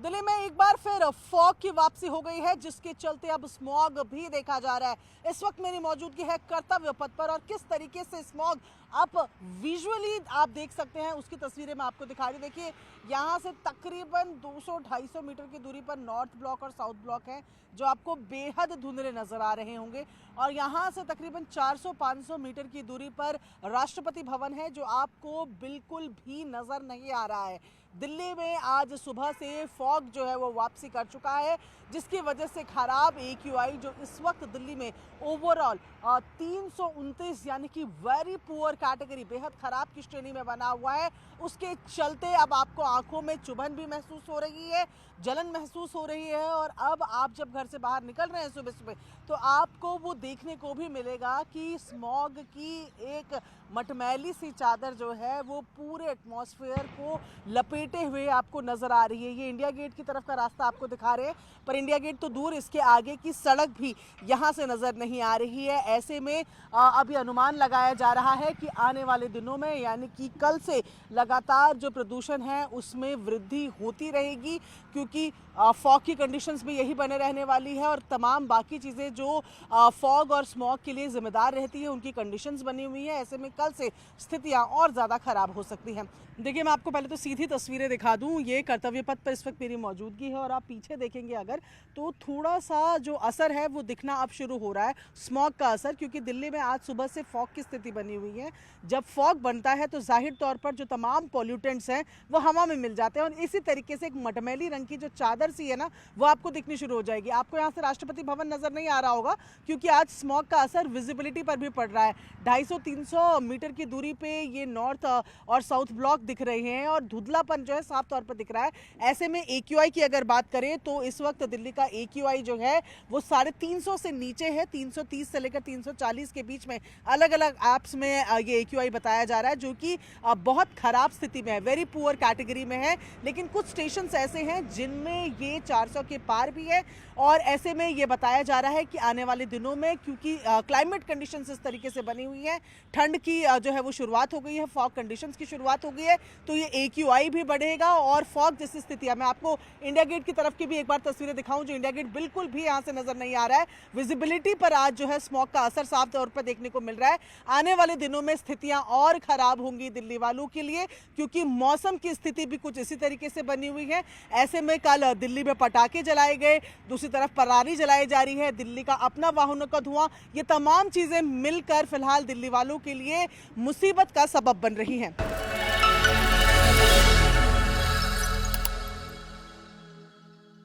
दिल्ली में एक बार फिर फॉग की वापसी हो गई है, जिसके चलते अब स्मॉग भी देखा जा रहा है। इस वक्त मेरी मौजूदगी है कर्तव्य पथ पर और किस तरीके से स्मॉग आप विजुअली आप देख सकते हैं, उसकी तस्वीरें मैं आपको दिखा रही हूं। देखिए, यहाँ से तकरीबन 200-250 मीटर की दूरी पर नॉर्थ ब्लॉक और साउथ ब्लॉक है, जो आपको बेहद धुंधले नजर आ रहे होंगे। और यहाँ से तकरीबन 400-500 मीटर की दूरी पर राष्ट्रपति भवन है, जो आपको बिल्कुल भी नजर नहीं आ रहा है। दिल्ली में आज सुबह से फॉग जो है वो वापसी कर चुका है, जिसकी वजह से खराब AQI जो इस वक्त दिल्ली में ओवरऑल 329 यानी कि वेरी पुअर कैटेगरी, बेहद खराब की श्रेणी में बना हुआ है। उसके चलते अब आपको आंखों में चुभन भी महसूस हो रही है, जलन महसूस हो रही है। और अब आप जब घर से बाहर निकल रहे हैं सुबह सुबह, तो आपको वो देखने को भी मिलेगा कि स्मॉग की एक मटमैली सी चादर जो है वो पूरे एटमॉस्फेयर को लपेटे हुए आपको नजर आ रही है। ये इंडिया गेट की तरफ का रास्ता आपको दिखा रहे हैं, पर इंडिया गेट तो दूर, इसके आगे की सड़क भी यहाँ से नजर नहीं आ रही है। ऐसे में अभी अनुमान लगाया जा रहा है कि आने वाले दिनों में यानी कि कल से लगातार जो प्रदूषण है उसमें वृद्धि होती रहेगी, क्योंकि फॉग की कंडीशंस भी यही बने रहने वाली है और तमाम बाकी चीज़ें जो फॉग और स्मॉग के लिए जिम्मेदार रहती है उनकी कंडीशंस बनी हुई है। ऐसे में कल से स्थितियां और ज़्यादा खराब हो सकती हैं। देखिए, मैं आपको पहले तो सीधी तस्वीरें दिखा दूं। ये कर्तव्य पथ पर इस वक्त मेरी मौजूदगी है और आप पीछे देखेंगे अगर, तो थोड़ा सा जो असर है वो दिखना अब शुरू हो रहा है, स्मॉग का असर, क्योंकि दिल्ली में आज सुबह से फॉग की स्थिति बनी हुई है। जब फॉग बनता है तो जाहिर तौर पर जो तमाम पॉल्यूटेंट्स हैं वो हवा में मिल जाते हैं और इसी तरीके से एक मटमैली रंग की जो चादर सी है ना, वो आपको दिखनी शुरू हो जाएगी। आपको यहाँ से राष्ट्रपति भवन नजर नहीं आ रहा होगा, क्योंकि आज स्मॉग का असर विजिबिलिटी पर भी पड़ रहा है। 250-300 मीटर की दूरी पे ये नॉर्थ और साउथ ब्लॉक दिख रहे हैं और धुंधलापन जो है साफ तौर पर दिख रहा है। ऐसे में AQI की अगर बात करें तो इस वक्त दिल्ली का AQI जो है वो 350 से नीचे है, 330 से लेकर 340 के बीच में अलग अलग ऐप्स में ये AQI बताया जा रहा है, जो कि बहुत खराब स्थिति में है, वेरी पुअर कैटेगरी में है। लेकिन कुछ स्टेशन ऐसे हैं जिनमें ये 400 के पार भी है और ऐसे में ये बताया जा रहा है कि आने वाले दिनों में, क्योंकि क्लाइमेट कंडीशंस इस तरीके से बनी हुई है, ठंड की जो है वो शुरुआत हो गई है, फॉग कंडीशंस की शुरुआत हो गई है, तो ये AQI भी बढ़ेगा और फॉग जैसी स्थिति है। मैं आपको इंडिया गेट की तरफ की भी एक बार तस्वीरें दिखाऊं, जो इंडिया गेट बिल्कुल भी यहाँ से नजर नहीं आ रहा है। विजिबिलिटी पर आज जो है स्मॉग का असर साफ तौर पर देखने को मिल रहा है। आने वाले दिनों में स्थितियां और खराब होंगी दिल्ली वालों के लिए, क्योंकि मौसम की स्थिति भी कुछ इसी तरीके से बनी हुई है। ऐसे में कल दिल्ली में पटाखे जलाए गए, दूसरी तरफ पराली जलाई जा रही है, दिल्ली का अपना वाहनों का धुआं, ये तमाम चीजें मिलकर फिलहाल दिल्ली वालों के लिए मुसीबत का सबब बन रही हैं।